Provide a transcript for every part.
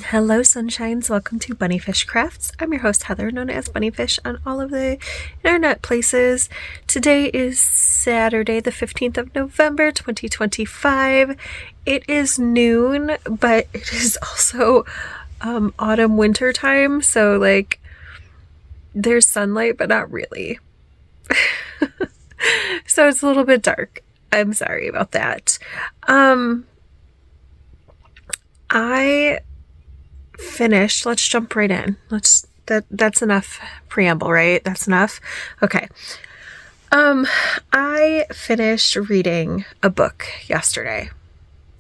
Hello, sunshines. Welcome to Bunnyfish Crafts. I'm your host, Heather, known as Bunnyfish on all of the internet places. Today is Saturday, the 15th of November, 2025. It is noon, but it is also autumn winter time, so there's sunlight, but not really. So it's a little bit dark. I'm sorry about that. I finished. Let's jump right in. That's enough preamble, right? That's enough. Okay. I finished reading a book yesterday.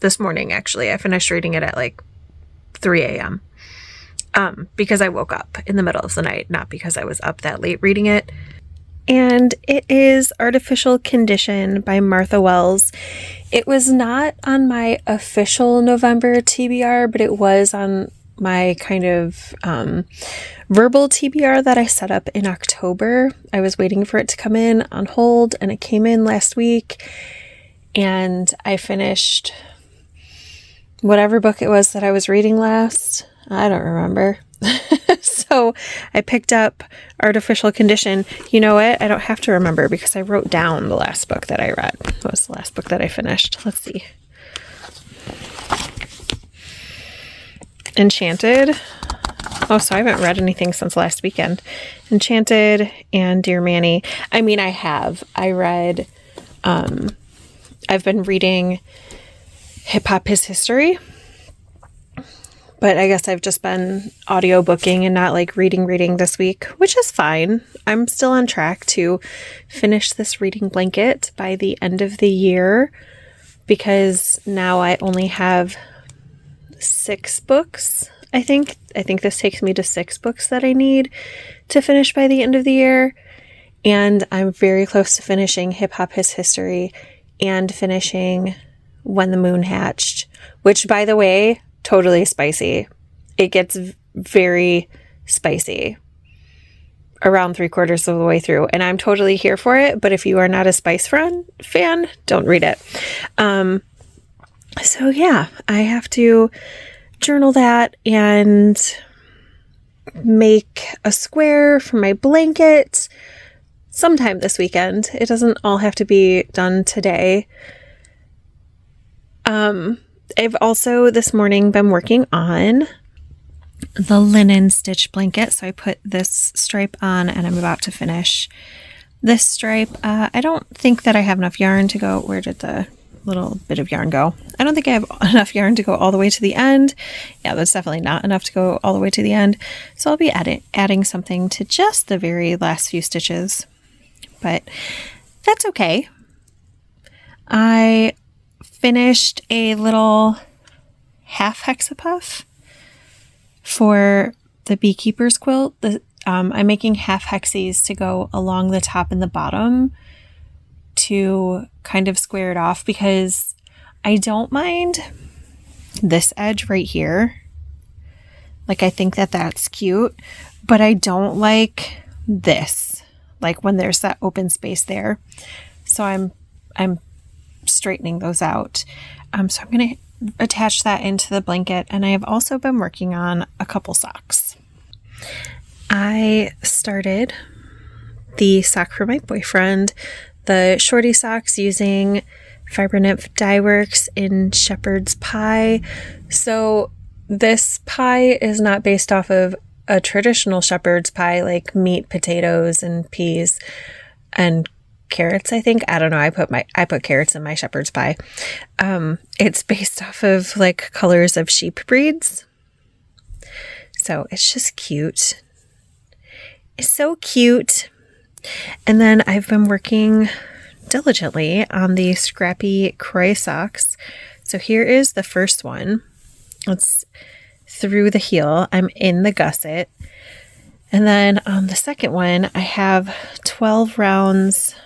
This morning, actually. I finished reading it at 3 a.m. Because I woke up in the middle of the night, not because I was up that late reading it. And it is Artificial Condition by Martha Wells. It was not on my official November TBR, but it was on my kind of verbal TBR that I set up in October. I was waiting for it to come in on hold, and it came in last week. And I finished whatever book it was that I was reading last. I don't remember. So I picked up Artificial Condition. You know what? I don't have to remember because I wrote down the last book that I read. What was the last book that I finished? Let's see. Enchanted. Oh, so I haven't read anything since last weekend. Enchanted and Dear Manny. I mean, I have. I've been reading Hip Hop is History. But I guess I've just been audiobooking and not reading this week, which is fine. I'm still on track to finish this reading blanket by the end of the year because now I only have 6 books, I think. I think this takes me to 6 books that I need to finish by the end of the year. And I'm very close to finishing Hip Hop is History and finishing When the Moon Hatched, which, by the way, totally spicy. It gets very spicy around 3/4 of the way through, and I'm totally here for it. But if you are not a spice fan, don't read it. So yeah, I have to journal that and make a square for my blanket sometime this weekend. It doesn't all have to be done today. I've also this morning been working on the linen stitch blanket. So I put this stripe on and I'm about to finish this stripe. I don't think that I have enough yarn to go. Where did the little bit of yarn go? I don't think I have enough yarn to go all the way to the end. Yeah, that's definitely not enough to go all the way to the end. So I'll be adding something to just the very last few stitches, but that's okay. I finished a little half hexapuff for the beekeeper's quilt. I'm making half hexies to go along the top and the bottom to kind of square it off because I don't mind this edge right here. I think that that's cute, but I don't like this, when there's that open space there. So I'm straightening those out. So I'm going to attach that into the blanket, and I have also been working on a couple socks. I started the sock for my boyfriend, the shorty socks, using Fiber Nymph Dye Works in Shepherd's Pie. So this pie is not based off of a traditional shepherd's pie like meat, potatoes, and peas and carrots, I think. I don't know. I put carrots in my shepherd's pie. It's based off of colors of sheep breeds. So it's just cute. It's so cute. And then I've been working diligently on the Scrappy Croy socks. So here is the first one. It's through the heel. I'm in the gusset. And then on the second one, I have 12 rounds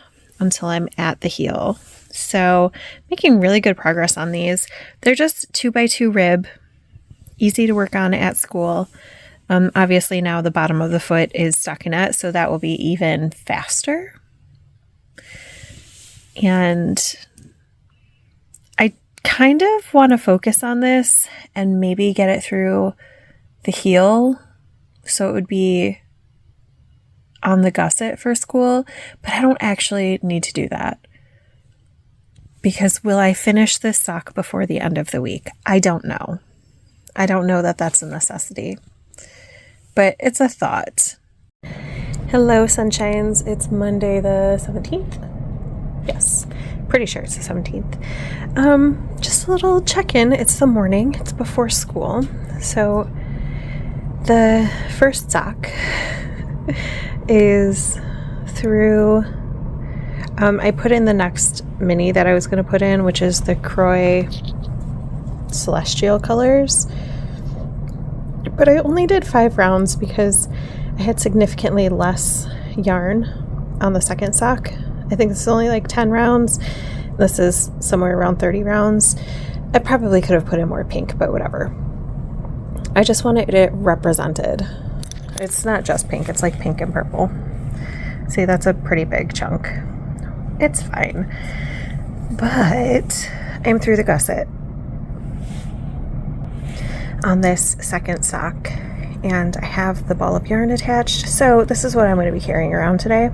until I'm at the heel. So making really good progress on these. They're just 2x2 rib, easy to work on at school. Obviously now the bottom of the foot is stockinette, so that will be even faster. And I kind of want to focus on this and maybe get it through the heel, so it would be on the gusset for school, but I don't actually need to do that. Because will I finish this sock before the end of the week? I don't know. I don't know that that's a necessity, but it's a thought. Hello, sunshines. It's Monday the 17th. Yes, pretty sure it's the 17th. Just a little check-in. It's the morning. It's before school. So the first sock is through... I put in the next mini that I was going to put in, which is the Croy Celestial colors. But I only did 5 rounds because I had significantly less yarn on the second sock. I think this is only like 10 rounds. This is somewhere around 30 rounds. I probably could have put in more pink, but whatever. I just wanted it represented. It's not just pink, it's like pink and purple. See, that's a pretty big chunk. It's fine. But I'm through the gusset on this second sock, and I have the ball of yarn attached. So this is what I'm going to be carrying around today,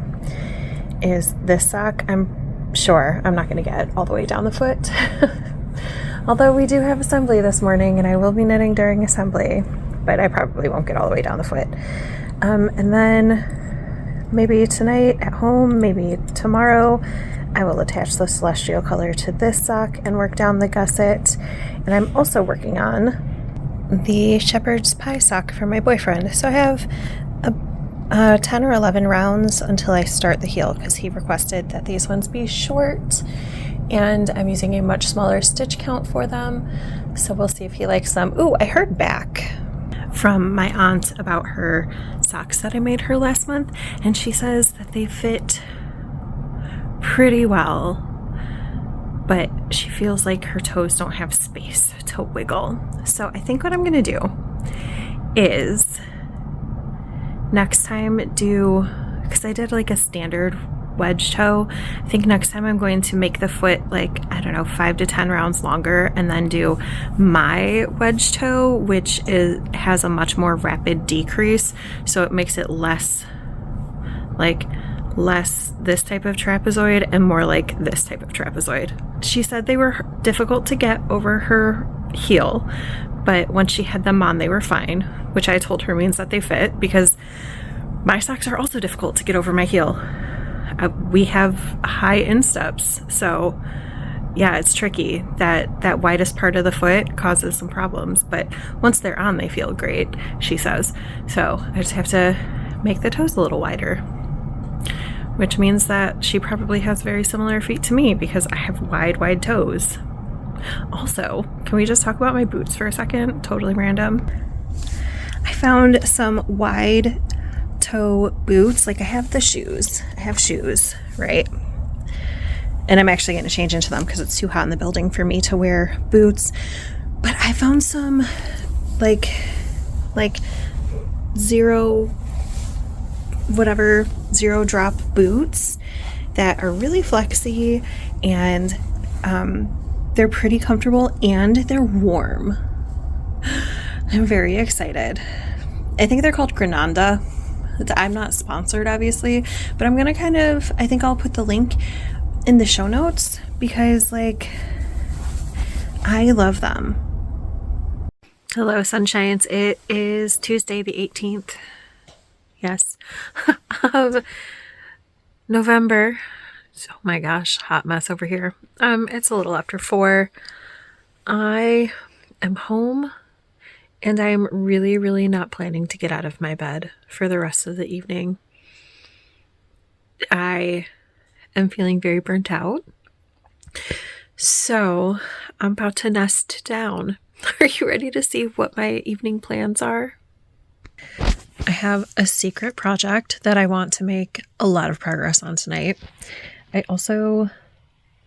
is this sock. I'm sure I'm not going to get all the way down the foot. Although we do have assembly this morning and I will be knitting during assembly, but I probably won't get all the way down the foot. And then maybe tonight at home, maybe tomorrow, I will attach the Celestial color to this sock and work down the gusset. And I'm also working on the Shepherd's Pie sock for my boyfriend. So I have 10 or 11 rounds until I start the heel, because he requested that these ones be short, and I'm using a much smaller stitch count for them. So we'll see if he likes them. Ooh, I heard back from my aunt about her socks that I made her last month, and she says that they fit pretty well, but she feels like her toes don't have space to wiggle. So I think what I'm gonna do is next time because I did like a standard wedge toe, I think next time I'm going to make the foot like, I don't know, 5 to 10 rounds longer, and then do my wedge toe, which has a much more rapid decrease, so it makes it less this type of trapezoid and more like this type of trapezoid. She said they were difficult to get over her heel, but once she had them on, they were fine, which I told her means that they fit, because my socks are also difficult to get over my heel. We have high insteps, so yeah, it's tricky. That widest part of the foot causes some problems, but once they're on, they feel great, she says. So I just have to make the toes a little wider, which means that she probably has very similar feet to me, because I have wide toes. Also, can we just talk about my boots for a second? Totally random. I found some wide toe boots. Like I have shoes, right? And I'm actually going to change into them because it's too hot in the building for me to wear boots. But I found some like zero drop boots that are really flexy, and they're pretty comfortable and they're warm. I'm very excited. I think they're called Grananda. I'm not sponsored, obviously, but I'm gonna I think I'll put the link in the show notes, because like, I love them. Hello, sunshines. It is Tuesday the 18th. Yes. Of November. Oh my gosh, hot mess over here. It's a little after 4. I am home, and I'm really not planning to get out of my bed for the rest of the evening. I am feeling very burnt out, so I'm about to nest down. Are you ready to see what my evening plans are? I have a secret project that I want to make a lot of progress on tonight. I also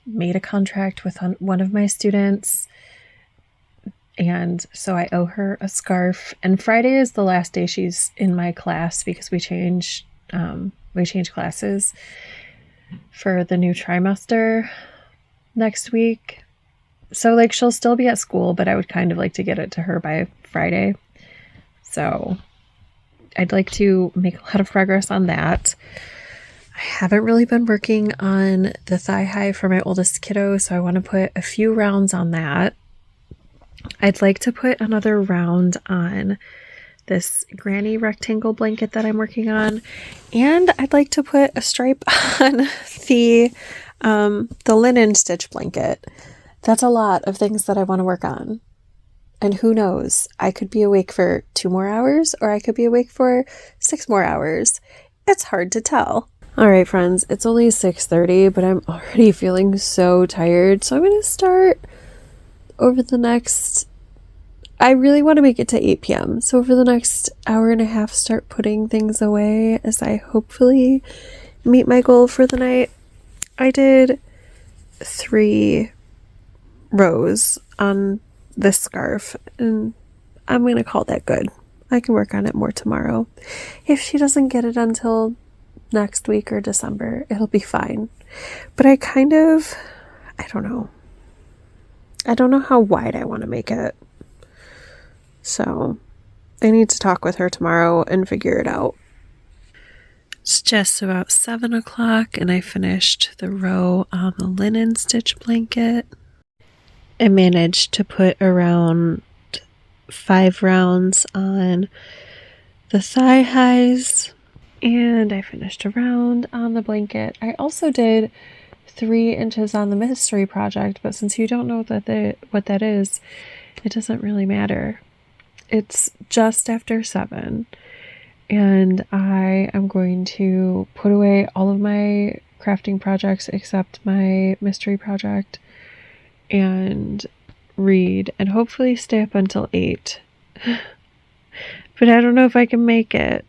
made a contract with one of my students, and so I owe her a scarf. And Friday is the last day she's in my class, because we change classes for the new trimester next week. So like, she'll still be at school, but I would kind of like to get it to her by Friday. So I'd like to make a lot of progress on that. I haven't really been working on the thigh high for my oldest kiddo, so I want to put a few rounds on that. I'd like to put another round on this granny rectangle blanket that I'm working on, and I'd like to put a stripe on the linen stitch blanket. That's a lot of things that I want to work on. And who knows, I could be awake for 2 more hours or I could be awake for 6 more hours. It's hard to tell. All right, friends, it's only 6:30, but I'm already feeling so tired. So I'm going to start over the next, I really want to make it to 8 p.m. So over the next hour and a half, start putting things away as I hopefully meet my goal for the night. I did 3 rows on this scarf, and I'm going to call that good. I can work on it more tomorrow. If she doesn't get it until next week or December, it'll be fine. But I don't know. I don't know how wide I want to make it. So I need to talk with her tomorrow and figure it out. It's just about 7 o'clock and I finished the row on the linen stitch blanket. I managed to put around 5 rounds on the thigh highs, and I finished a round on the blanket. I also did 3 inches on the mystery project, but since you don't know what that is, it doesn't really matter. It's just after 7, and I am going to put away all of my crafting projects except my mystery project and read and hopefully stay up until 8. But I don't know if I can make it.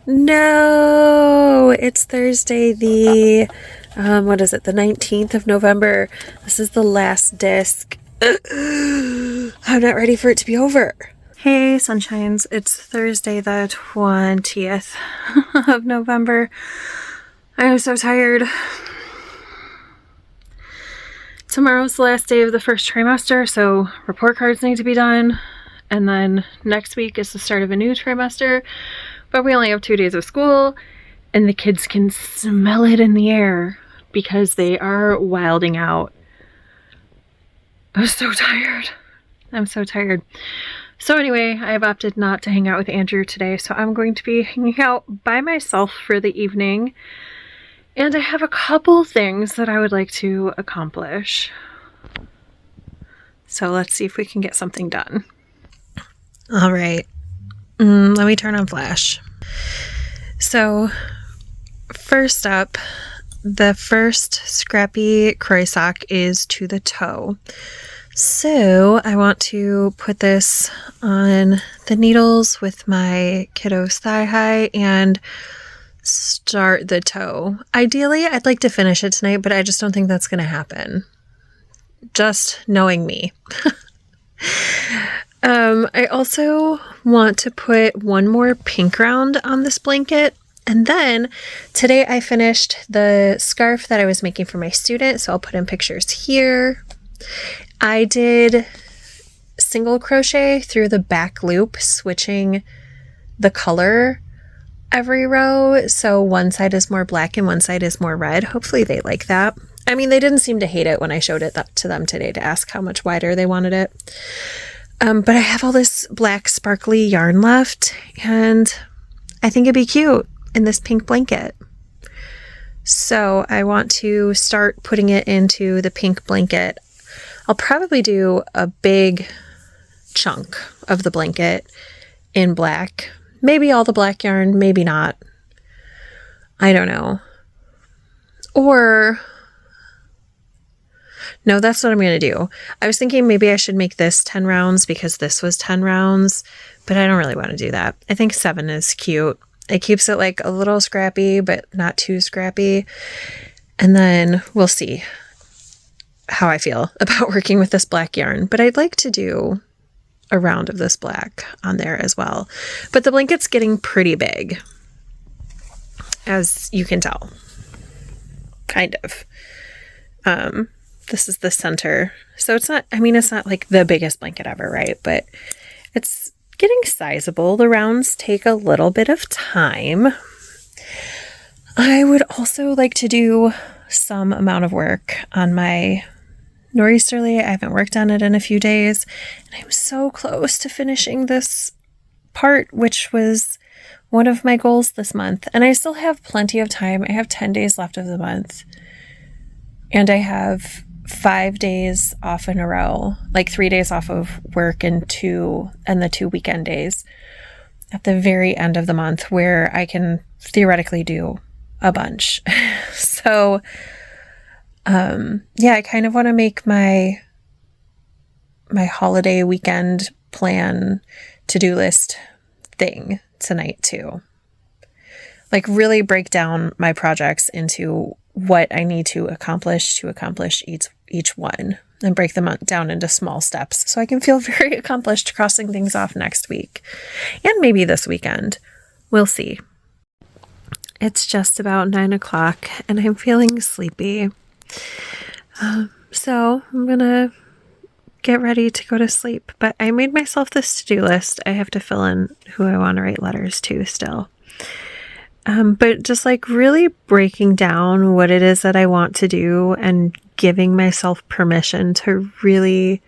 No, it's Thursday, the 19th of November. This is the last disc. I'm not ready for it to be over. Hey, sunshines. It's Thursday, the 20th of November. I am so tired. Tomorrow's the last day of the first trimester, so report cards need to be done. And then next week is the start of a new trimester, but we only have 2 days of school, and the kids can smell it in the air because they are wilding out. I'm so tired. I'm so tired. So anyway, I have opted not to hang out with Andrew today, so I'm going to be hanging out by myself for the evening. And I have a couple things that I would like to accomplish. So let's see if we can get something done. All right. Let me turn on Flash. So first up, the first scrappy croy sock is to the toe. So I want to put this on the needles with my kiddo's thigh high and start the toe. Ideally, I'd like to finish it tonight, but I just don't think that's going to happen. Just knowing me. I also want to put one more pink round on this blanket. And then today I finished the scarf that I was making for my student, so I'll put in pictures here. I did single crochet through the back loop, switching the color every row, so one side is more black and one side is more red. Hopefully they like that. I mean, they didn't seem to hate it when I showed it to them today to ask how much wider they wanted it. But I have all this black sparkly yarn left, and I think it'd be cute in this pink blanket. So I want to start putting it into the pink blanket. I'll probably do a big chunk of the blanket in black. Maybe all the black yarn, maybe not. I don't know. Or, no, that's what I'm going to do. I was thinking maybe I should make this 10 rounds because this was 10 rounds, but I don't really want to do that. I think 7 is cute. It keeps it like a little scrappy, but not too scrappy. And then we'll see how I feel about working with this black yarn. But I'd like to do a round of this black on there as well. But the blanket's getting pretty big, as you can tell. Kind of. This is the center. So it's not like the biggest blanket ever, right? But it's getting sizable. The rounds take a little bit of time. I would also like to do some amount of work on my nor'easterly. I haven't worked on it in a few days, and I'm so close to finishing this part, which was one of my goals this month. And I still have plenty of time. I have 10 days left of the month, and I have 5 days off in a row, like 3 days off of work and the 2 weekend days at the very end of the month where I can theoretically do a bunch. So, I kind of want to make my holiday weekend plan to-do list thing tonight too. Like really break down my projects into what I need to accomplish each one, and break them down into small steps so I can feel very accomplished crossing things off next week and maybe this weekend. We'll see. It's just about 9 o'clock and I'm feeling sleepy. So I'm gonna get ready to go to sleep, but I made myself this to-do list. I have to fill in who I want to write letters to still. But just like really breaking down what it is that I want to do and giving myself permission to really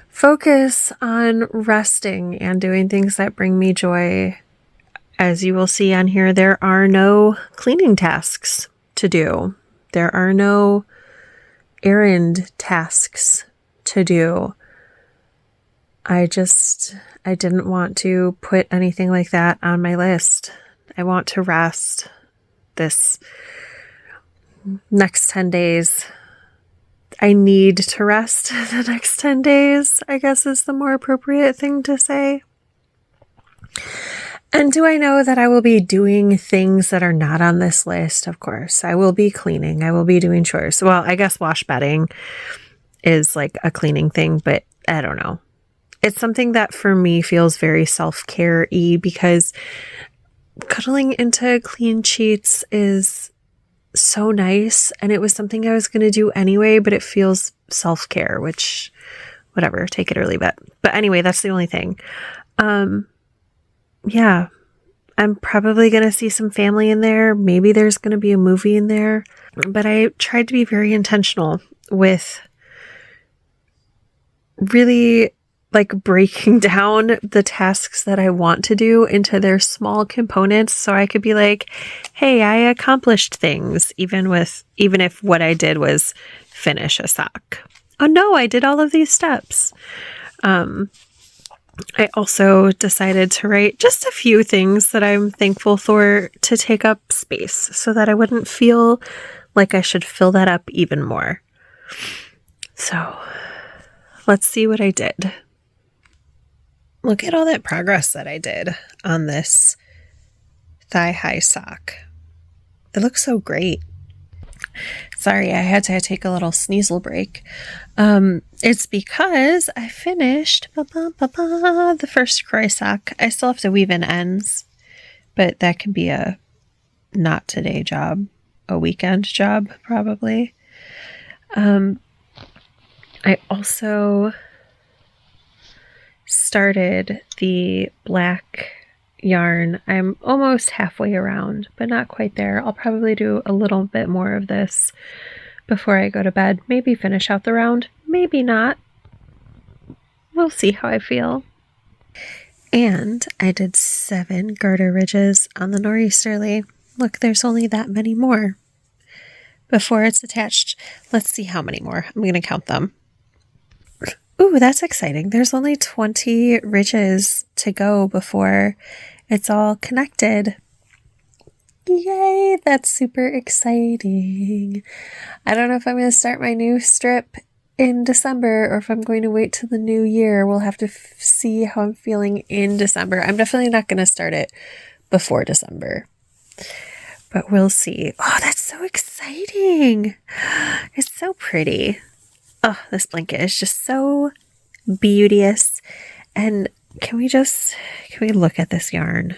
focus on resting and doing things that bring me joy. As you will see on here, there are no cleaning tasks to do. There are no errand tasks to do. I didn't want to put anything like that on my list. I want to rest this next 10 days. I need to rest the next 10 days, I guess is the more appropriate thing to say. And do I know that I will be doing things that are not on this list? Of course. I will be cleaning. I will be doing chores. Well, I guess wash bedding is like a cleaning thing, but I don't know. It's something that for me feels very self-care-y because cuddling into clean sheets is so nice, and it was something I was going to do anyway, but it feels self-care, which, whatever, take it or leave it. But anyway, that's the only thing. Yeah, I'm probably going to see some family in there. Maybe there's going to be a movie in there, but I tried to be very intentional with really like breaking down the tasks that I want to do into their small components so I could be like, hey, I accomplished things, even if what I did was finish a sock. Oh no, I did all of these steps. I also decided to write just a few things that I'm thankful for to take up space so that I wouldn't feel like I should fill that up even more. So let's see what I did. Look at all that progress that I did on this thigh-high sock. It looks so great. Sorry, I had to take a little sneasel break. It's because I finished the first croy sock. I still have to weave in ends, but that can be a not today job, a weekend job probably. I also started the black yarn. I'm almost halfway around, but not quite there. I'll probably do a little bit more of this before I go to bed. Maybe finish out the round, maybe not. We'll see how I feel. And I did 7 garter ridges on the nor'easterly. Look, there's only that many more before it's attached. Let's see how many more. I'm going to count them. Ooh, that's exciting. There's only 20 ridges to go before it's all connected. Yay, that's super exciting. I don't know if I'm going to start my new strip in December or if I'm going to wait till the new year. We'll have to see how I'm feeling in December. I'm definitely not going to start it before December, but we'll see. Oh, that's so exciting. It's so pretty. Oh, this blanket is just so beauteous. And can we look at this yarn?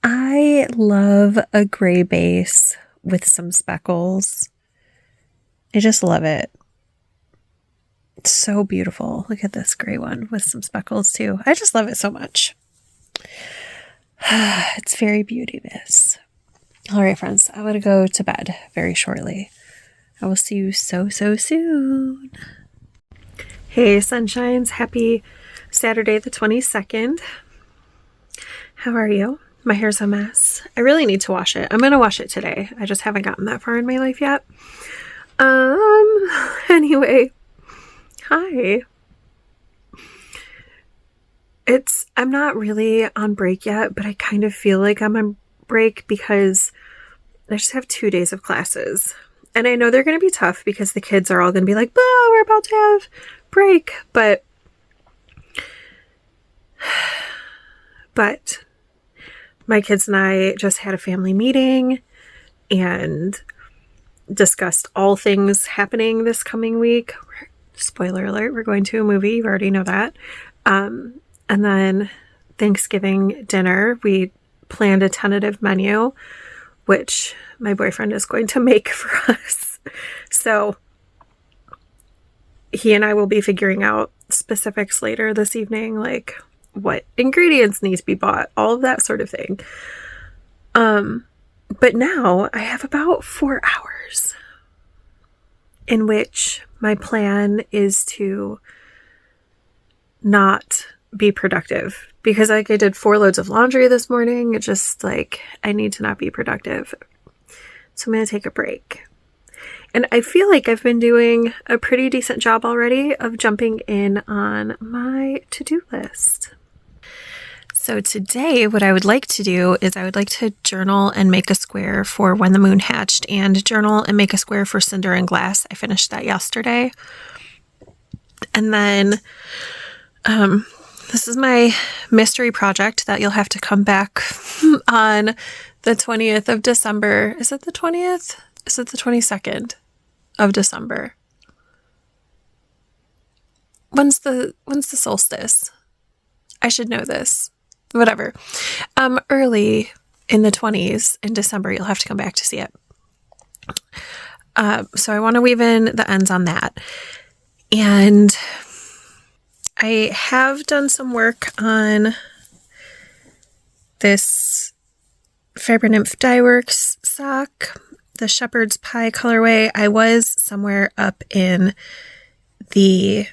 I love a gray base with some speckles. I just love it. So beautiful. Look at this gray one with some speckles too. I just love it so much. It's very beauteous. All right, friends, I'm going to go to bed very shortly. I will see you so soon. Hey, sunshines. Happy Saturday the 22nd. How are you? My hair's a mess. I really need to wash it. I'm going to wash it today. I just haven't gotten that far in my life yet. Anyway, hi. I'm not really on break yet, but I kind of feel like I'm on break because I just have 2 days of classes. And I know they're going to be tough because the kids are all going to be like, oh, we're about to have break. But my kids and I just had a family meeting and discussed all things happening this coming week. Spoiler alert, we're going to a movie. You already know that. And then Thanksgiving dinner, we planned a tentative menu, which my boyfriend is going to make for us. So he and I will be figuring out specifics later this evening, like what ingredients need to be bought, all of that sort of thing. But now I have about 4 hours in which my plan is to not be productive, because like I did 4 loads of laundry this morning. It's just like I need to not be productive. So I'm going to take a break. And I feel like I've been doing a pretty decent job already of jumping in on my to-do list. So today what I would like to do is I would like to journal and make a square for When the Moon Hatched and journal and make a square for Cinder and Glass. I finished that yesterday. And then this is my mystery project that you'll have to come back on the 20th of December. Is it the 20th? Is it the 22nd of December? When's the solstice? I should know this. Whatever. Early in the 20s in December, you'll have to come back to see it. So I want to weave in the ends on that. And I have done some work on this Fabernymph Dyeworks sock, the Shepherd's Pie colorway. I was somewhere up in the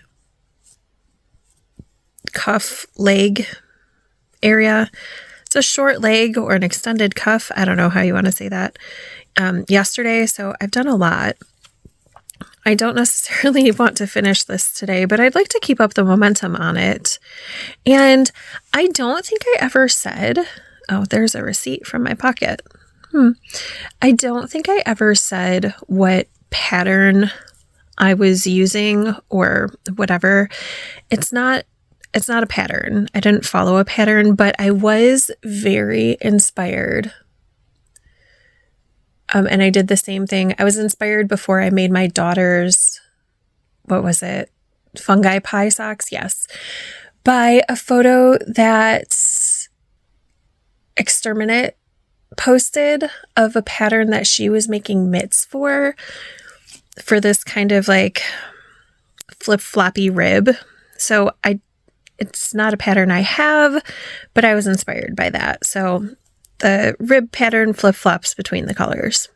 cuff leg area. It's a short leg or an extended cuff. I don't know how you want to say that. Yesterday, so I've done a lot. I don't necessarily want to finish this today, but I'd like to keep up the momentum on it. And I don't think I ever said, oh, there's a receipt from my pocket. I don't think I ever said what pattern I was using or whatever. It's not a pattern. I didn't follow a pattern, but I was very inspired. And I did the same thing. I was inspired before I made my daughter's, what was it? Fungi pie socks? Yes. By a photo that Exterminate posted of a pattern that she was making mitts for this kind of like flip-floppy rib. So it's not a pattern I have, but I was inspired by that. So the rib pattern flip-flops between the colors.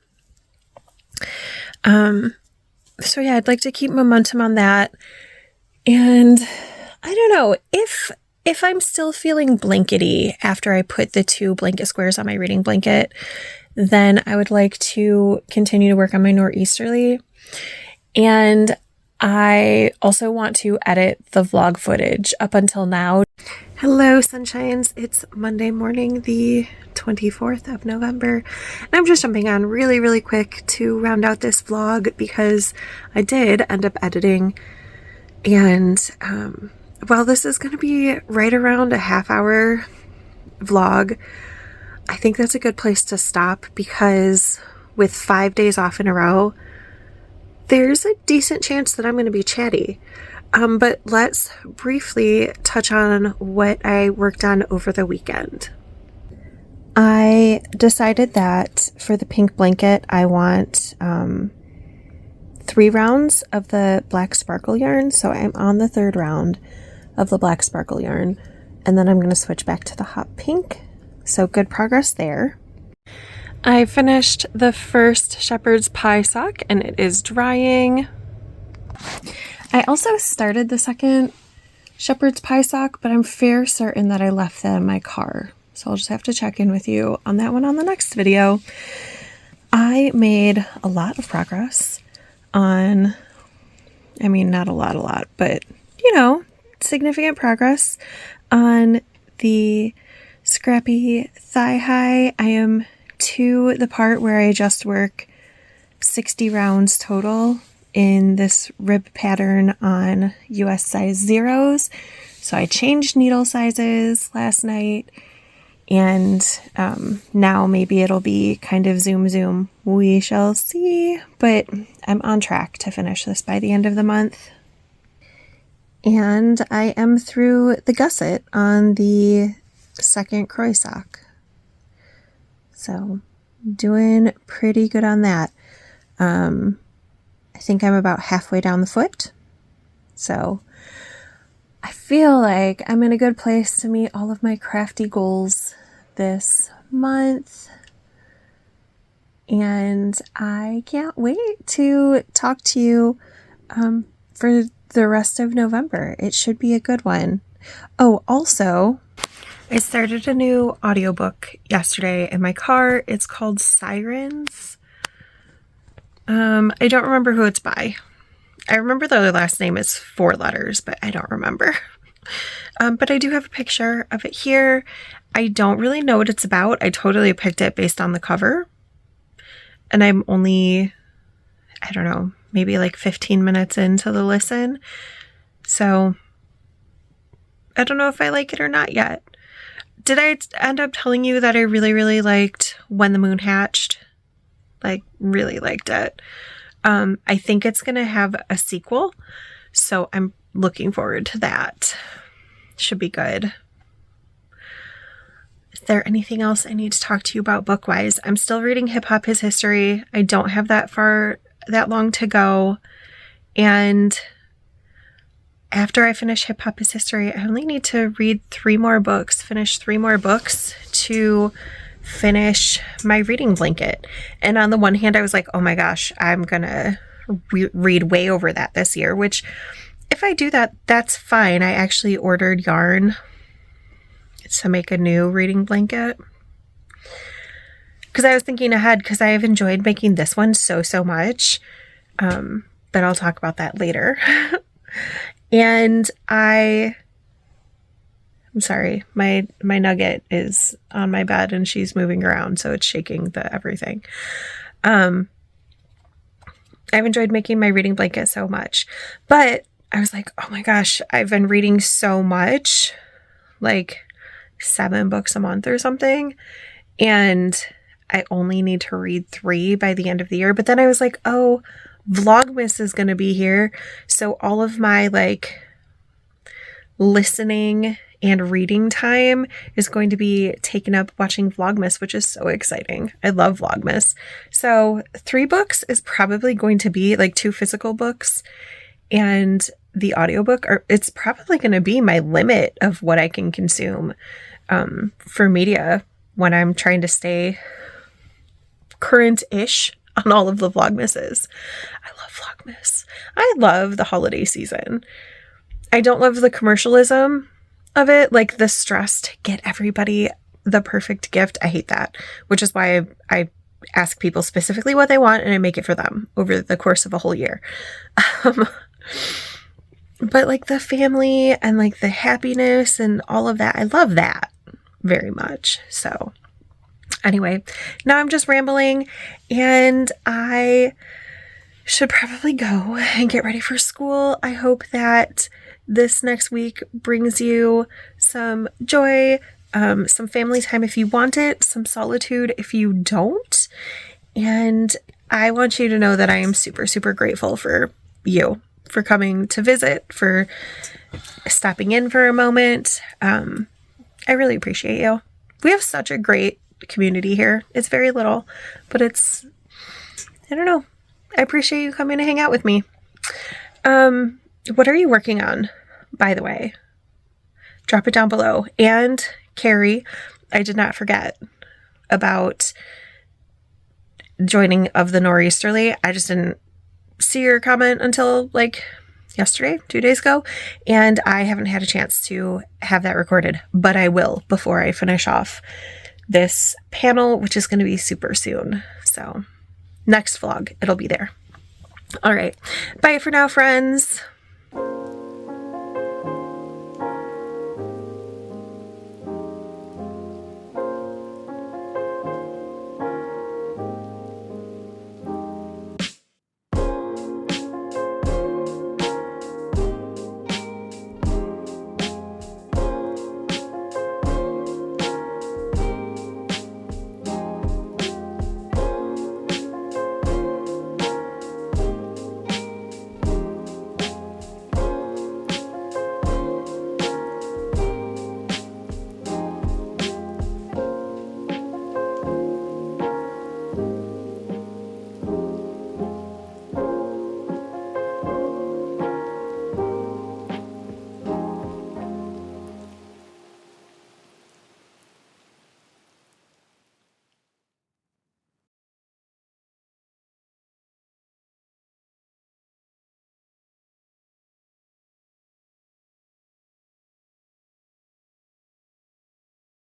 So yeah, I'd like to keep momentum on that. And I don't know, if I'm still feeling blankety after I put the 2 blanket squares on my reading blanket, then I would like to continue to work on my nor'easterly. And I also want to edit the vlog footage up until now. Hello, sunshines. It's Monday morning, the 24th of November. And I'm just jumping on really, really quick to round out this vlog because I did end up editing. And while this is going to be right around a half-hour vlog, I think that's a good place to stop because with 5 days off in a row, there's a decent chance that I'm going to be chatty. But let's briefly touch on what I worked on over the weekend. I decided that for the pink blanket, I want 3 rounds of the black sparkle yarn. So I'm on the 3rd round of the black sparkle yarn, and then I'm going to switch back to the hot pink. So good progress there. I finished the first shepherd's pie sock and it is drying. I also started the second shepherd's pie sock, but I'm fair certain that I left that in my car. So I'll just have to check in with you on that one on the next video. I made a lot of progress on, I mean, not a lot, but significant progress on the scrappy thigh high. I am to the part where I just work 60 rounds total in this rib pattern on US size zeros. So I changed needle sizes last night, and now maybe it'll be kind of zoom. We shall see, but I'm on track to finish this by the end of the month. And I am through the gusset on the second croy sock. So doing pretty good on that. I think I'm about halfway down the foot. So I feel like I'm in a good place to meet all of my crafty goals this month. And I can't wait to talk to you for the rest of November. It should be a good one. Oh, also, I started a new audiobook yesterday in my car. It's called Sirens. I don't remember who it's by. I remember the last name is 4 letters, but I don't remember. But I do have a picture of it here. I don't really know what it's about. I totally picked it based on the cover. And I'm only, I don't know, maybe like 15 minutes into the listen. So I don't know if I like it or not yet. Did I end up telling you that I really, really liked When the Moon Hatched? Like, really liked it. I think it's going to have a sequel, so I'm looking forward to that. Should be good. Is there anything else I need to talk to you about book-wise? I'm still reading Hip Hop His History. I don't have that long to go. And after I finish Hip Hop His History, I only need to read 3 more books, finish 3 more books to finish my reading blanket. And on the one hand, I was like, oh my gosh, I'm gonna read way over that this year, which if I do that, that's fine. I actually ordered yarn to make a new reading blanket because I was thinking ahead, because I have enjoyed making this one so much. But I'll talk about that later. And I'm sorry, my nugget is on my bed and she's moving around, so it's shaking the everything. I've enjoyed making my reading blanket so much, but I was like, oh my gosh, I've been reading so much, like 7 books a month or something, and I only need to read 3 by the end of the year. But then I was like, oh, Vlogmas is going to be here, so all of my like listening and reading time is going to be taken up watching Vlogmas, which is so exciting. I love Vlogmas. So 3 books is probably going to be like 2 physical books, and the audiobook, it's probably going to be my limit of what I can consume for media when I'm trying to stay current-ish on all of the Vlogmases. I love Vlogmas. I love the holiday season. I don't love the commercialism of it, like the stress to get everybody the perfect gift. I hate that, which is why I ask people specifically what they want and I make it for them over the course of a whole year. But like the family and like the happiness and all of that, I love that very much. So anyway, now I'm just rambling and I should probably go and get ready for school. I hope that this next week brings you some joy, some family time if you want it, some solitude if you don't. And I want you to know that I am super, super grateful for you, for coming to visit, for stopping in for a moment. I really appreciate you. We have such a great community here. It's very little, but it's, I don't know. I appreciate you coming to hang out with me. What are you working on, by the way? Drop it down below. And Carrie, I did not forget about joining of the Nor'easterly. I just didn't see your comment until like yesterday, 2 days ago, and I haven't had a chance to have that recorded, but I will before I finish off this panel, which is going to be super soon. So next vlog, it'll be there. All right. Bye for now, friends.